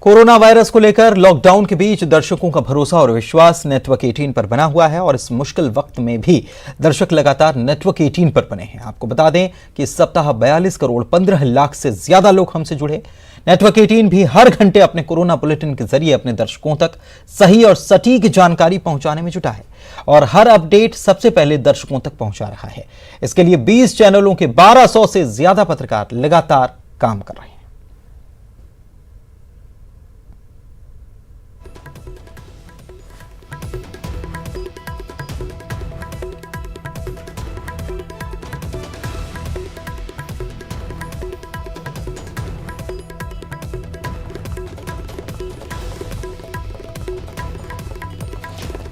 Corona virus को लेकर lockdown के बीच दर्शकों का भरोसा और विश्वास नेटवर्क 18 पर बना हुआ है और इस मुश्किल वक्त में भी दर्शक लगातार नेटवर्क 18 पर बने हैं। आपको बता दें कि इस सप्ताह 42 करोड़ 15 लाख से ज्यादा लोग हमसे जुड़े। नेटवर्क 18 भी हर घंटे अपने कोरोना बुलेटिन के जरिए अपने दर्शकों तक सही और सटीक जानकारी पहुंचाने में जुटा है और हर अपडेट सबसे पहले दर्शकों तक पहुंचा रहा है। इसके लिए 20 चैनलों के 1200 से ज्यादा पत्रकार लगातार काम कर रहे हैं।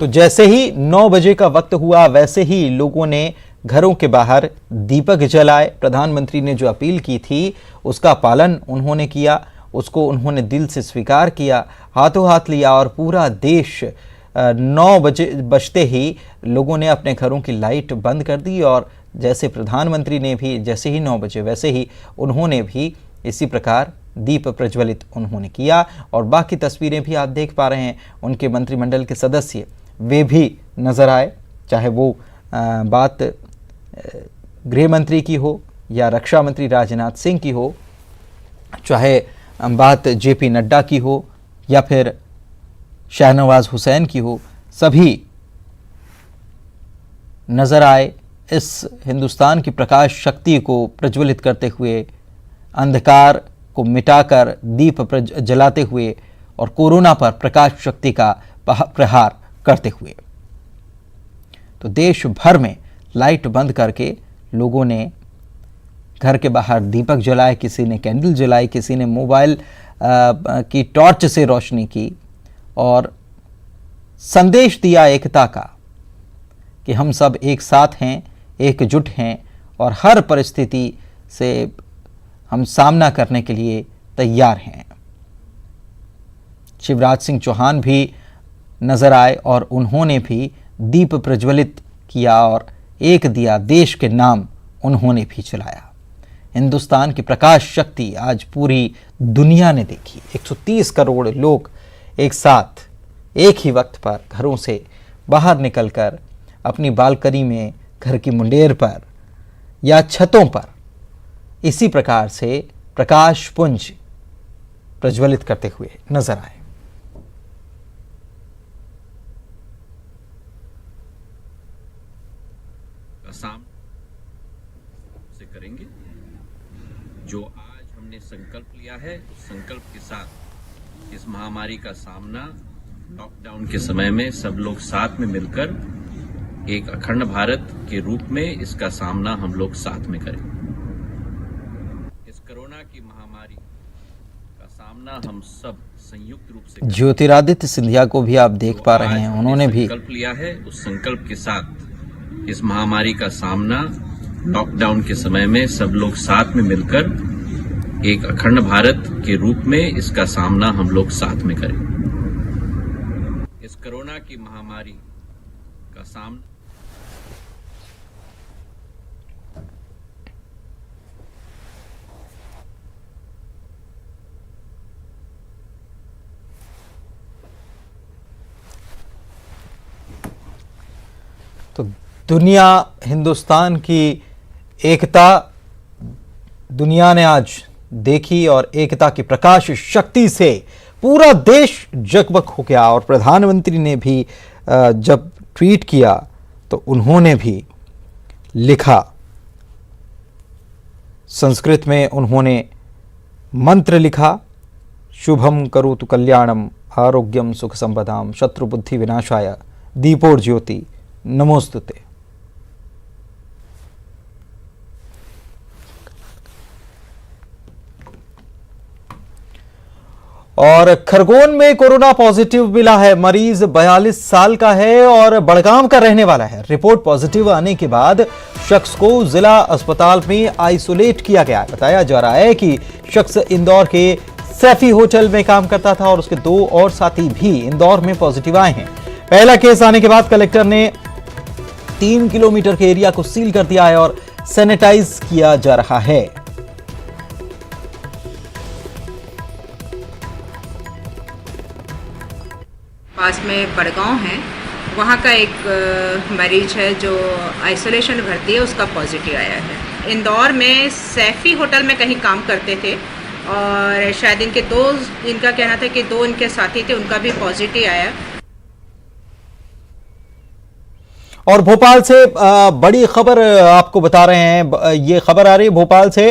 तो जैसे ही 9 बजे का वक्त हुआ वैसे ही लोगों ने घरों के बाहर दीपक जलाए। प्रधानमंत्री ने जो अपील की थी उसका पालन उन्होंने किया, उसको उन्होंने दिल से स्वीकार किया, हाथों हाथ लिया और पूरा देश 9 बजते ही लोगों ने अपने घरों की लाइट बंद कर दी और जैसे प्रधानमंत्री ने भी जैसे ही 9 बजे वैसे ही उन्होंने भी इसी प्रकार दीप प्रज्वलित उन्होंने किया। और बाकी तस्वीरें भी आप देख पा रहे हैं, उनके मंत्रिमंडल के सदस्य वे भी नजर आए, चाहे वो बात गृह मंत्री की हो या रक्षा मंत्री राजनाथ सिंह की हो, चाहे बात जेपी नड्डा की हो या फिर शाहनवाज हुसैन की हो, सभी नजर आए इस हिंदुस्तान की प्रकाश शक्ति को प्रज्वलित करते हुए, अंधकार को मिटाकर दीप जलाते हुए और कोरोना पर प्रकाश शक्ति का प्रहार करते हुए। तो देश भर में लाइट बंद करके लोगों ने घर के बाहर दीपक जलाए, किसी ने कैंडल जलाई, किसी ने मोबाइल की टॉर्च से रोशनी की और संदेश दिया एकता का कि हम सब एक साथ हैं, एकजुट हैं और हर परिस्थिति से हम सामना करने के लिए तैयार हैं। शिवराज सिंह चौहान भी नजर आए और उन्होंने भी दीप प्रज्वलित किया और एक दिया देश के नाम उन्होंने भी जलाया। हिंदुस्तान की प्रकाश शक्ति आज पूरी दुनिया ने देखी। 130 करोड़ लोग एक साथ एक ही वक्त पर घरों से बाहर निकलकर अपनी बालकनी में, घर की मुंडेर पर या छतों पर इसी प्रकार से प्रकाश पुंज प्रज्वलित करते हुए नजर आए। आसाम से करेंगे जो आज हमने संकल्प लिया है। उस संकल्प के साथ इस महामारी का सामना लॉकडाउन के समय में सब लोग साथ में मिलकर एक अखंड भारत के रूप में इसका सामना हम लोग साथ में करें। इस कोरोना की महामारी का सामना हम सब संयुक्त रूप से ज्योतिरादित्य सिंधिया को भी आप देख पा रहे हैं, उन्होंने भी संकल्प लिया है। उस संकल्प के साथ इस महामारी का सामना लॉकडाउन के समय में सब लोग साथ में मिलकर एक अखंड भारत के रूप में इसका सामना हम लोग साथ में करें। इस कोरोना की महामारी का सामना तो दुनिया, हिंदुस्तान की एकता दुनिया ने आज देखी और एकता की प्रकाश शक्ति से पूरा देश जगमग हो गया। और प्रधानमंत्री ने भी जब ट्वीट किया तो उन्होंने भी लिखा, संस्कृत में उन्होंने मंत्र लिखा, शुभम करोतु कल्याणम आरोग्यम सुख संपदाम शत्रु बुद्धि विनाशाय दीपोर ज्योति नमोस्तुते। और खरगोन में कोरोना पॉजिटिव मिला है। मरीज 42 साल का है और बड़गांव का रहने वाला है। रिपोर्ट पॉजिटिव आने के बाद शख्स को जिला अस्पताल में आइसोलेट किया गया है। बताया जा रहा है कि शख्स इंदौर के सैफी होटल में काम करता था और उसके 2 और साथी भी इंदौर में पॉजिटिव आए हैं। पहला केस आने के बाद कलेक्टर ने 3 किलोमीटर के एरिया को सील कर दिया है और सैनिटाइज किया जा रहा है। पास में बड़गांव है, वहाँ का एक मरीज है जो आइसोलेशन भर्ती है, उसका पॉजिटिव आया है। इंदौर में सैफी होटल में कहीं काम करते थे और शायद इनका कहना था कि 2 इनके साथी थे, उनका भी पॉजिटिव आया। और भोपाल से बड़ी खबर आपको बता रहे हैं, ये खबर आ रही है भोपाल से,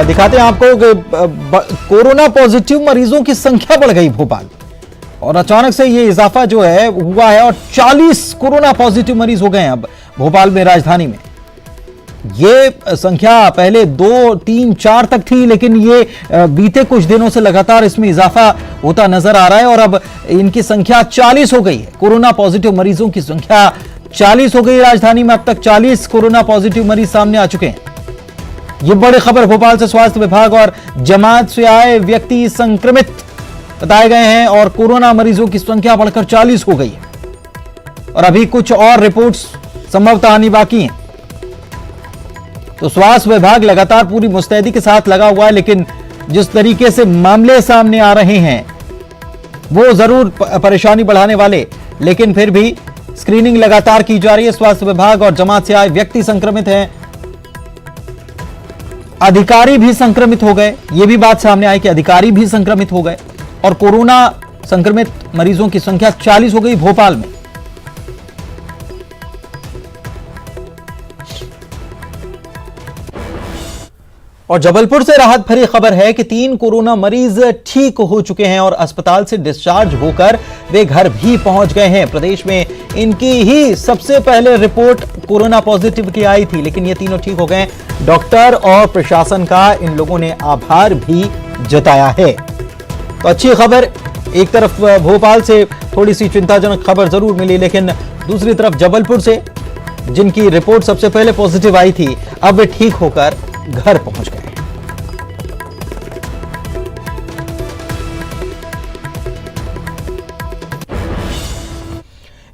दिखाते हैं आपको कि कोरोना पॉजिटिव मरीजों की संख्या बढ़ गई भोपाल, और अचानक से ये इजाफा जो है हुआ है और 40 कोरोना पॉजिटिव मरीज हो गए हैं अब भोपाल में, राजधानी में। ये संख्या पहले 2, 3, 4 तक थी, लेकिन ये बीते कुछ दिनों से लगातार इसमें इजाफा होता नजर आ रहा है और अब इनकी संख्या 40 हो गई है। कोरोना पॉजिटिव मरीजों की संख्या 40 हो गई राजधानी में। अब तक 40 कोरोना पॉजिटिव मरीज सामने आ चुके हैं। ये बड़ी खबर भोपाल से। स्वास्थ्य विभाग और जमात से आए व्यक्ति संक्रमित बताए गए हैं और कोरोना मरीजों की संख्या बढ़कर 40 हो गई है और अभी कुछ और रिपोर्ट्स संभवतः आनी बाकी हैं। तो स्वास्थ्य विभाग लगातार पूरी मुस्तैदी के साथ लगा हुआ है, लेकिन जिस तरीके से मामले सामने आ रहे हैं वो जरूर परेशानी बढ़ाने वाले, लेकिन फिर भी स्क्रीनिंग लगातार की जा रही है। स्वास्थ्य विभाग और जमात से आए व्यक्ति संक्रमित हैं, अधिकारी भी संक्रमित हो गए। यह भी बात सामने आई कि अधिकारी भी संक्रमित हो गए और कोरोना संक्रमित मरीजों की संख्या 40 हो गई भोपाल में। और जबलपुर से राहत भरी खबर है कि 3 कोरोना मरीज ठीक हो चुके हैं और अस्पताल से डिस्चार्ज होकर वे घर भी पहुंच गए हैं। प्रदेश में इनकी ही सबसे पहले रिपोर्ट कोरोना पॉजिटिव की आई थी, लेकिन ये तीनों ठीक हो गए। डॉक्टर और प्रशासन का इन लोगों ने आभार भी जताया है। तो अच्छी खबर, एक तरफ भोपाल से थोड़ी सी चिंताजनक खबर जरूर मिली, लेकिन दूसरी तरफ जबलपुर से जिनकी रिपोर्ट सबसे पहले पॉजिटिव आई थी, अब वे ठीक होकर घर पहुंच गए।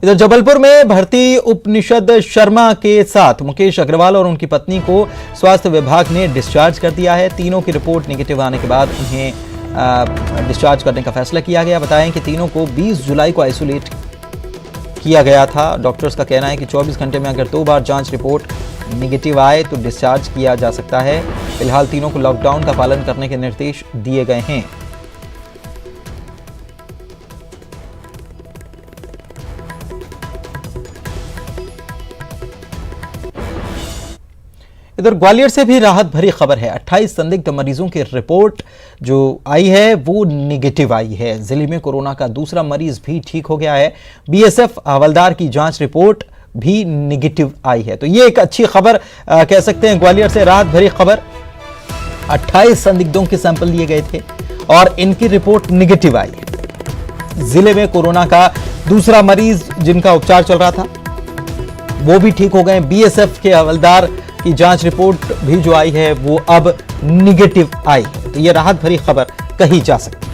इधर जबलपुर में भर्ती उपनिषद शर्मा के साथ मुकेश अग्रवाल और उनकी पत्नी को स्वास्थ्य विभाग ने डिस्चार्ज कर दिया है। तीनों की रिपोर्ट नेगेटिव आने के बाद उन्हें डिस्चार्ज करने का फैसला किया गया। बताएं कि तीनों को 20 जुलाई को आइसोलेट किया गया था। डॉक्टर्स का कहना है कि 24 घंटे में अगर 2 बार जांच रिपोर्ट नेगेटिव आए तो डिस्चार्ज किया जा सकता है। फिलहाल तीनों को लॉकडाउन का पालन करने के निर्देश दिए गए हैं। इधर ग्वालियर से भी राहत भरी खबर है। 28 संदिग्ध मरीजों की रिपोर्ट जो आई है वो नेगेटिव आई है। जिले में कोरोना का दूसरा मरीज भी ठीक हो गया है। बीएसएफ हवलदार की जांच रिपोर्ट भी नेगेटिव आई है। तो ये एक अच्छी खबर कह सकते हैं। ग्वालियर से राहत भरी खबर, 28 संदिग्धों के सैंपल लिए गए थे और इनकी रिपोर्ट नेगेटिव आई है। जिले में कोरोना का दूसरा मरीज जिनका उपचार चल रहा था वो भी ठीक हो गए। बीएसएफ के हवलदार की जांच रिपोर्ट भी जो आई है वो अब नेगेटिव आई है। तो ये राहत भरी खबर कही जा सकती है।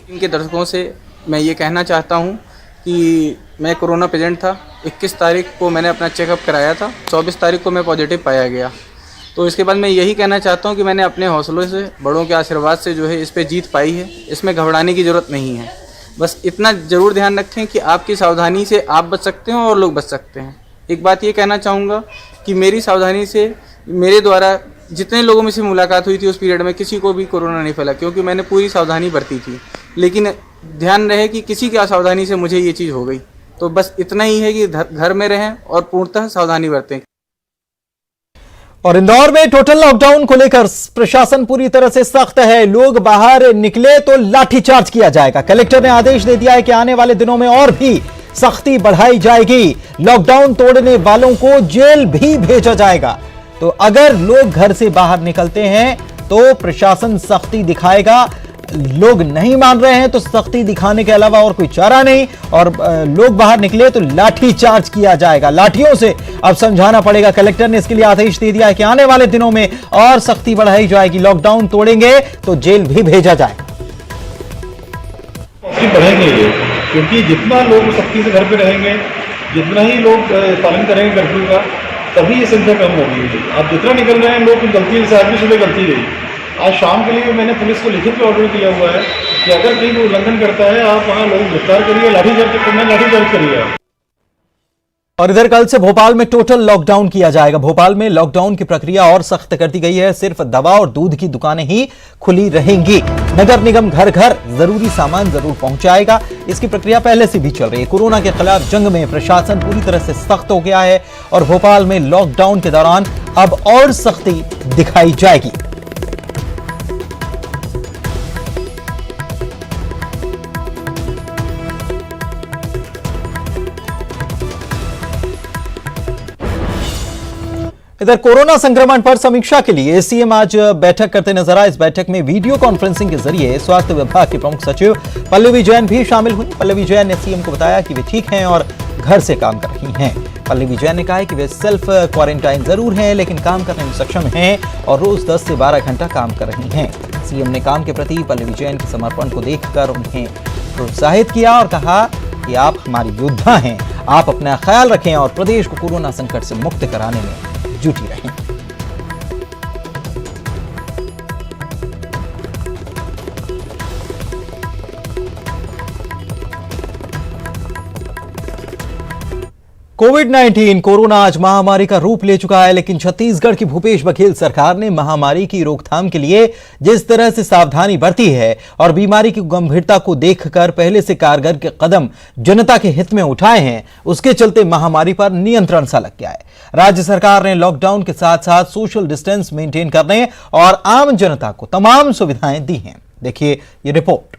इनके दर्शकों से मैं ये कहना चाहता हूँ कि मैं कोरोना पेशेंट था। 21 तारीख को मैंने अपना चेकअप कराया था, 24 तारीख को मैं पॉजिटिव पाया गया। तो इसके बाद मैं यही कहना चाहता हूँ कि मैंने अपने हौसलों से, बड़ों के आशीर्वाद से जो है इस पे जीत पाई है। इसमें घबराने की ज़रूरत नहीं है। बस इतना ज़रूर ध्यान रखें कि आपकी सावधानी से आप बच सकते हैं और लोग बच सकते हैं। एक बात ये कहना चाहूँगा कि मेरी सावधानी से मेरे द्वारा जितने लोगों में से मुलाकात हुई थी उस पीरियड में किसी को भी कोरोना नहीं फैला, क्योंकि मैंने पूरी सावधानी बरती थी। लेकिन ध्यान रहे कि किसी की असावधानी से मुझे ये चीज़ हो गई। तो बस इतना ही है कि घर में रहें और पूर्णतः सावधानी बरतें। और इंदौर में टोटल लॉकडाउन को लेकर प्रशासन पूरी तरह से सख्त है। लोग बाहर निकले तो लाठीचार्ज किया जाएगा। कलेक्टर ने आदेश दे दिया है कि आने वाले दिनों में और भी सख्ती बढ़ाई जाएगी। लॉकडाउन तोड़ने वालों को जेल भी भेजा जाएगा। तो अगर लोग घर से बाहर निकलते हैं तो प्रशासन सख्ती दिखाएगा। लोग नहीं मान रहे हैं तो सख्ती दिखाने के अलावा और कोई चारा नहीं। और लोग बाहर निकले तो लाठी चार्ज किया जाएगा। लाठियों से अब समझाना पड़ेगा। कलेक्टर ने इसके लिए आदेश दे दिया है कि आने वाले दिनों में और सख्ती बढ़ाई जाएगी। लॉकडाउन तोड़ेंगे तो जेल भी भेजा जाएगा। बढ़ेंगे क्योंकि जितना लोग सख्ती से घर पे रहेंगे, जितना ही लोग पालन करेंगे कर्फ्यू का, तभी ये संख्या कम होगी। आप जितना निकल रहे हैं लोग, गलती से आज भी सुबह गलती गई। आज शाम के लिए मैंने पुलिस को लिखित में ऑर्डर किया हुआ है कि अगर कहीं कोई उल्लंघन करता है आप वहाँ लोग गिरफ्तार करिए, लाठीचार्ज करना लाठीचार्ज करिए आप। और इधर कल से भोपाल में टोटल लॉकडाउन किया जाएगा। भोपाल में लॉकडाउन की प्रक्रिया और सख्त कर दी गई है। सिर्फ दवा और दूध की दुकानें ही खुली रहेंगी। नगर निगम घर घर जरूरी सामान जरूर पहुंचाएगा। इसकी प्रक्रिया पहले से भी चल रही है। कोरोना के खिलाफ जंग में प्रशासन पूरी तरह से सख्त हो गया है और भोपाल में लॉकडाउन के दौरान अब और सख्ती दिखाई जाएगी। इधर कोरोना संक्रमण पर समीक्षा के लिए सीएम आज बैठक करते नजर आए। इस बैठक में वीडियो कॉन्फ्रेंसिंग के जरिए स्वास्थ्य विभाग के प्रमुख सचिव पल्लवी जैन भी शामिल हुई। पल्लवी जैन ने सीएम को बताया कि वे ठीक हैं और घर से काम कर रही हैं। पल्लवी जैन ने कहा है कि वे सेल्फ क्वारंटाइन जरूर हैं लेकिन काम करने में सक्षम हैं और रोज 10 से 12 घंटा काम कर रही हैं। सीएम ने काम के प्रति पल्लवी जैन के समर्पण को देखकर उन्हें प्रोत्साहित किया और कहा कि आप हमारी योद्धा हैं, आप अपना ख्याल रखें और प्रदेश को कोरोना संकट से मुक्त कराने में जुटी रहें। कोविड-19 कोरोना आज महामारी का रूप ले चुका है, लेकिन छत्तीसगढ़ की भूपेश बघेल सरकार ने महामारी की रोकथाम के लिए जिस तरह से सावधानी बरती है और बीमारी की गंभीरता को देखकर पहले से कारगर के कदम जनता के हित में उठाए हैं, उसके चलते महामारी पर नियंत्रण सा लग गया है। राज्य सरकार ने लॉकडाउन के साथ साथ सोशल डिस्टेंस मेंटेन करने और आम जनता को तमाम सुविधाएं दी हैं। देखिए ये रिपोर्ट।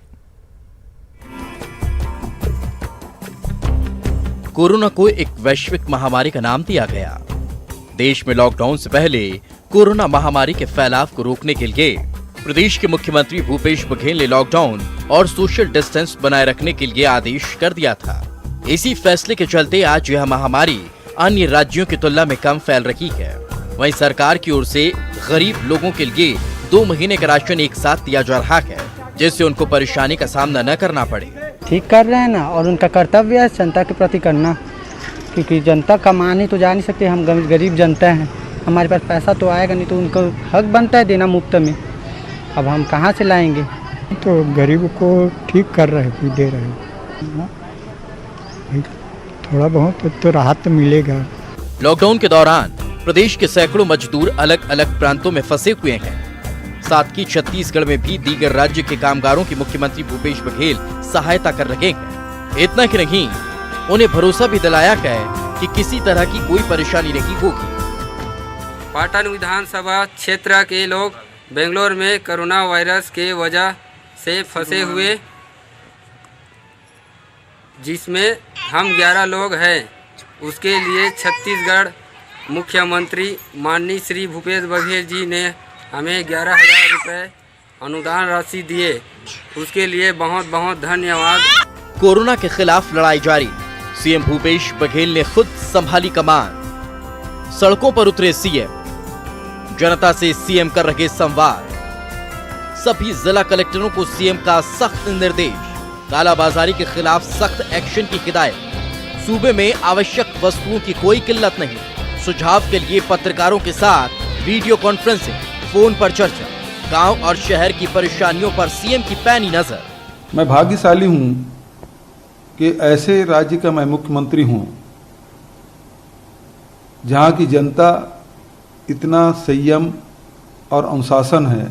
कोरोना को एक वैश्विक महामारी का नाम दिया गया। देश में लॉकडाउन से पहले कोरोना महामारी के फैलाव को रोकने के लिए प्रदेश के मुख्यमंत्री भूपेश बघेल ने लॉकडाउन और सोशल डिस्टेंस बनाए रखने के लिए आदेश कर दिया था। इसी फैसले के चलते आज यह महामारी अन्य राज्यों की तुलना में कम फैल रही है। वहीं सरकार की ओर से गरीब लोगों के लिए 2 महीने का राशन एक साथ दिया जा रहा है, जिससे उनको परेशानी का सामना न करना पड़े। ठीक कर रहे हैं ना, और उनका कर्तव्य है जनता के प्रति करना, क्योंकि जनता कमाने तो जा नहीं सकते, हम गरीब जनता हैं, हमारे पास पैसा तो आएगा नहीं, तो उनको हक बनता है देना मुफ्त में। अब हम कहाँ से लाएंगे? तो गरीब को ठीक कर रहे हैं, दे रहे हैं, थोड़ा बहुत तो राहत मिलेगा। लॉकडाउन के दौरान प्रदेश के सैकड़ों मजदूर अलग अलग प्रांतों में फंसे हुए हैं। साथ ही छत्तीसगढ़ में भी दीगर राज्य के कामगारों की मुख्यमंत्री भूपेश बघेल सहायता कर रहे हैं। इतना ही नहीं, उन्हें भरोसा भी दिलाया गया है कि किसी तरह की कोई परेशानी नहीं होगी। पाटन विधानसभा क्षेत्र के लोग बेंगलोर में कोरोना वायरस के वजह से फंसे हुए, जिसमें हम 11 लोग हैं, उसके लिए छत्तीसगढ़ मुख्यमंत्री माननीय श्री भूपेश बघेल जी ने हमें 11,000 रुपये अनुदान राशि दिए, उसके लिए बहुत बहुत धन्यवाद। कोरोना के खिलाफ लड़ाई जारी, सीएम भूपेश बघेल ने खुद संभाली कमान। सड़कों पर उतरे सीएम, जनता से सीएम कर रहे संवाद। सभी जिला कलेक्टरों को सीएम का सख्त निर्देश, कालाबाजारी के खिलाफ सख्त एक्शन की हिदायत। सूबे में आवश्यक वस्तुओं की कोई किल्लत नहीं। सुझाव के लिए पत्रकारों के साथ वीडियो कॉन्फ्रेंसिंग, फोन पर चर्चा। गांव और शहर की परेशानियों पर सीएम की पैनी नजर। मैं भाग्यशाली हूं कि ऐसे राज्य का मैं मुख्यमंत्री हूं जहां की जनता इतना संयम और अनुशासन है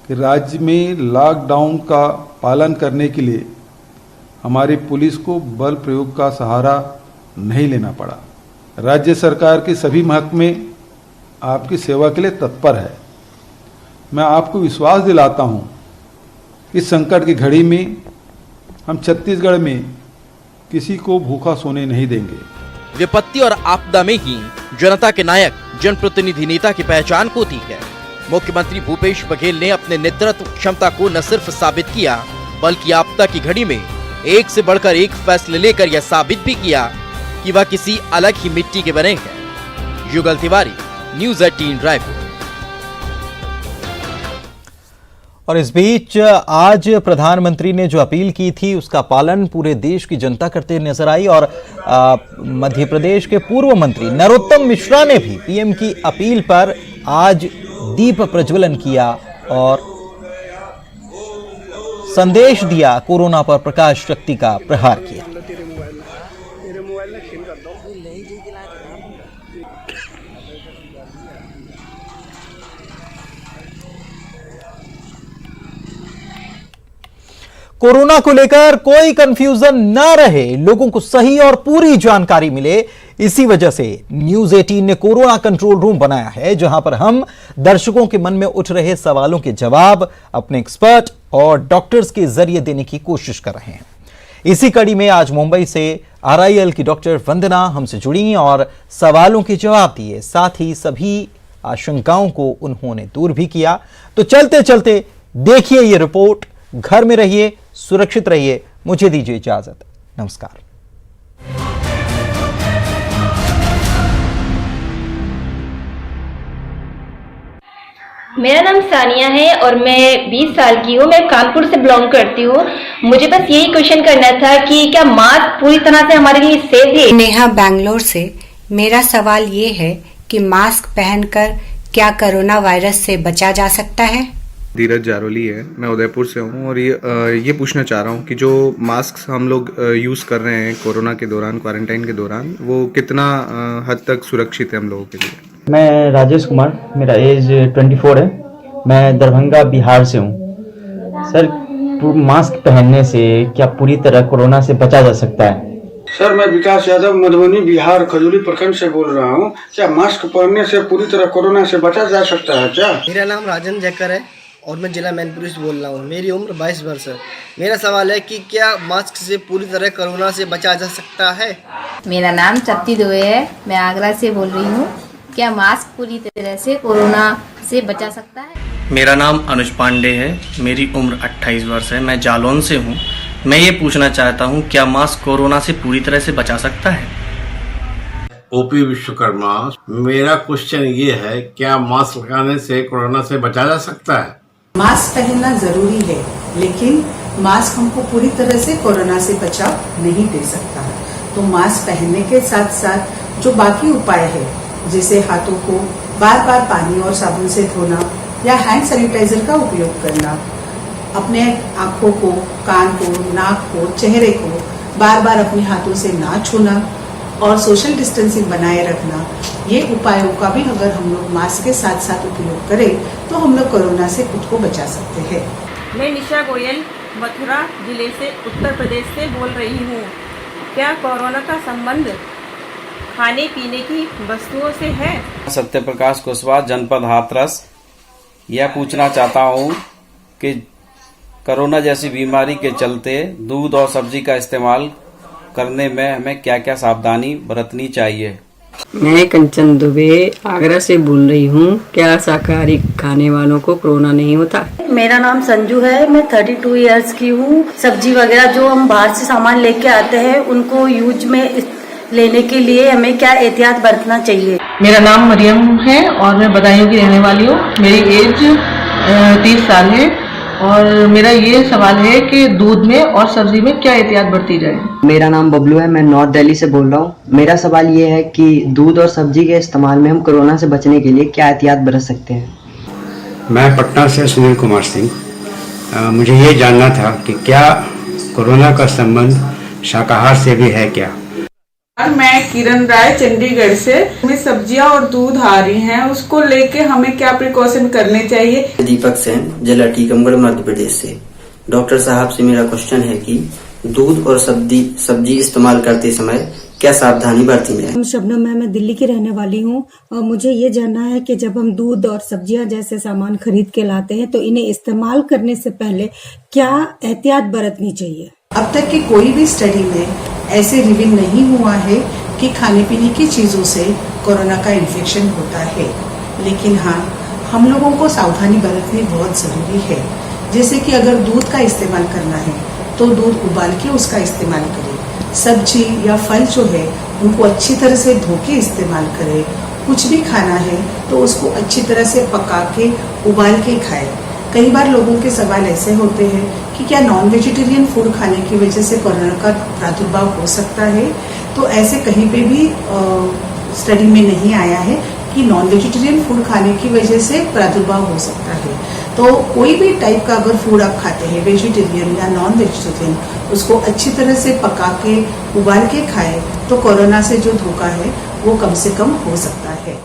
कि राज्य में लॉकडाउन का पालन करने के लिए हमारी पुलिस को बल प्रयोग का सहारा नहीं लेना पड़ा। राज्य सरकार के सभी महकमे आपकी सेवा के लिए तत्पर है। मैं आपको विश्वास दिलाता हूं कि संकट की घड़ी में हम छत्तीसगढ़ में किसी को भूखा सोने नहीं देंगे। विपत्ति और आपदा में ही जनता के नायक जनप्रतिनिधि नेता की पहचान होती है। मुख्यमंत्री भूपेश बघेल ने अपने नेतृत्व क्षमता को न सिर्फ साबित किया, बल्कि आपदा की घड़ी में एक से बढ़कर एक फैसले लेकर यह साबित भी किया कि वह किसी अलग ही मिट्टी के बने हैं। युगल तिवारी, न्यूज़ 18 रायपुर। और इस बीच आज प्रधानमंत्री ने जो अपील की थी उसका पालन पूरे देश की जनता करते नजर आई और मध्य प्रदेश के पूर्व मंत्री नरोत्तम मिश्रा ने भी पीएम की अपील पर आज दीप प्रज्वलन किया और संदेश दिया, कोरोना पर प्रकाश शक्ति का प्रहार किया। कोरोना को लेकर कोई कंफ्यूजन ना रहे, लोगों को सही और पूरी जानकारी मिले, इसी वजह से न्यूज 18 ने कोरोना कंट्रोल रूम बनाया है, जहां पर हम दर्शकों के मन में उठ रहे सवालों के जवाब अपने एक्सपर्ट और डॉक्टर्स के जरिए देने की कोशिश कर रहे हैं। इसी कड़ी में आज मुंबई से RIL की डॉक्टर वंदना हमसे जुड़ी और सवालों के जवाब दिए, साथ ही सभी आशंकाओं को उन्होंने दूर भी किया। तो चलते चलते देखिए ये रिपोर्ट। घर में रहिए, सुरक्षित रहिए, मुझे दीजिए इजाजत। नमस्कार। मेरा नाम सानिया है और मैं 20 साल की हूँ। मैं कानपुर से बिलोंग करती हूँ। मुझे बस यही क्वेश्चन करना था कि क्या मास्क पूरी तरह से हमारे लिए सेफ है? नेहा बैंगलोर से। मेरा सवाल ये है कि मास्क पहनकर क्या कोरोना वायरस से बचा जा सकता है? धीरज जारोली है, मैं उदयपुर से हूँ और ये पूछना चाह रहा हूँ कि जो मास्क हम लोग यूज़ कर रहे हैं कोरोना के दौरान, क्वारंटाइन के दौरान, वो कितना हद तक सुरक्षित है हम लोगों के लिए? मैं राजेश कुमार, मेरा एज 24 है, मैं दरभंगा बिहार से हूँ। सर, मास्क पहनने से क्या पूरी तरह कोरोना से बचा जा सकता है? सर, मैं विकास यादव मधुबनी बिहार खजूरी प्रखंड से बोल रहा हूँ। क्या मास्क पहनने से पूरी तरह कोरोना से बचा जा सकता है क्या? मेरा नाम राजन जैकर है और मैं जिला मैनपुरी से बोल रहा हूँ। मेरी उम्र 22 वर्ष है। मेरा सवाल है कि क्या मास्क से पूरी तरह कोरोना से बचा जा सकता है? मेरा नाम तप्ती दुबे है, मैं आगरा से बोल रही हूँ। क्या मास्क पूरी तरह से कोरोना से बचा सकता है? मेरा नाम अनुज पांडे है, मेरी उम्र 28 वर्ष है, मैं जालौन से हूँ। मैं ये पूछना चाहता हूँ, क्या मास्क कोरोना से पूरी तरह से बचा सकता है? ओपी विश्वकर्मा, मेरा क्वेश्चन ये है, क्या मास्क लगाने से कोरोना से बचा जा सकता है? मास्क पहनना जरूरी है, लेकिन मास्क हमको पूरी तरह से कोरोना से बचाव नहीं दे सकता। तो मास्क पहनने के साथ साथ जो बाकी उपाय है, जैसे हाथों को बार बार पानी और साबुन से धोना या हैंड सैनिटाइजर का उपयोग करना, अपने आंखों को, कान को, नाक को, चेहरे को बार बार अपने हाथों से ना छूना और सोशल डिस्टेंसिंग बनाए रखना, ये उपायों का भी अगर हम लोग मास्क के साथ साथ उपयोग करें तो हम लोग कोरोना से खुद को बचा सकते हैं। मैं निशा गोयल मथुरा जिले से उत्तर प्रदेश से बोल रही हूँ। क्या कोरोना का संबंध खाने पीने की वस्तुओं से है? सत्यप्रकाश कुशवाहा, जनपद हाथरस। यह पूछना चाहता हूँ कि कोरोना जैसी बीमारी के चलते दूध और सब्जी का इस्तेमाल करने में हमें क्या क्या सावधानी बरतनी चाहिए? मैं कंचन दुबे आगरा से बोल रही हूँ। क्या शाकाहारी खाने वालों को कोरोना नहीं होता? मेरा नाम संजू है, मैं 32 इयर्स की हूँ। सब्जी वगैरह जो हम बाहर से सामान लेके आते हैं, उनको यूज में लेने के लिए हमें क्या एहतियात बरतना चाहिए? मेरा नाम मरियम है और मैं बदायूं की रहने वाली हूँ। मेरी एज 30 साल है और मेरा ये सवाल है कि दूध में और सब्जी में क्या एहतियात बरती जाए? मेरा नाम बबलू है, मैं नॉर्थ दिल्ली से बोल रहा हूँ। मेरा सवाल ये है कि दूध और सब्जी के इस्तेमाल में हम कोरोना से बचने के लिए क्या एहतियात बरत सकते हैं? मैं पटना से सुनील कुमार सिंह। मुझे ये जानना था कि क्या कोरोना का संबंध शाकाहार से भी है क्या? मैं किरण राय चंडीगढ़ से। हमें सब्जियां और दूध आ रही हैं, उसको लेके हमें क्या प्रिकॉशन करने चाहिए? दीपक सेन, जिला टीकमगढ़, मध्य प्रदेश से। डॉक्टर साहब से मेरा क्वेश्चन है कि दूध और सब्जी इस्तेमाल करते समय क्या सावधानी बरती जाए? शबनम है, मैं दिल्ली की रहने वाली हूँ और मुझे ये जानना है कि जब हम दूध और सब्जियां जैसे सामान खरीद के लाते हैं तो इन्हें इस्तेमाल करने से पहले क्या एहतियात बरतनी चाहिए? अब तक की कोई भी स्टडी में ऐसे रिवील नहीं हुआ है कि खाने पीने की चीजों से कोरोना का इन्फेक्शन होता है, लेकिन हाँ, हम लोगों को सावधानी बरतनी बहुत जरूरी है। जैसे कि अगर दूध का इस्तेमाल करना है तो दूध उबाल के उसका इस्तेमाल करें। सब्जी या फल जो है उनको अच्छी तरह से धो के इस्तेमाल करें। कुछ भी खाना है तो उसको अच्छी तरह से पका के उबाल के खाएं। कई बार लोगों के सवाल ऐसे होते हैं कि क्या नॉन वेजिटेरियन फूड खाने की वजह से कोरोना का प्रादुर्भाव हो सकता है? तो ऐसे कहीं पे भी स्टडी में नहीं आया है कि नॉन वेजिटेरियन फूड खाने की वजह से प्रादुर्भाव हो सकता है। तो कोई भी टाइप का अगर फूड आप खाते हैं, वेजिटेरियन या नॉन वेजिटेरियन, उसको अच्छी तरह से पका के उबाल के खाएं तो कोरोना से जो धोखा है वो कम से कम हो सकता है।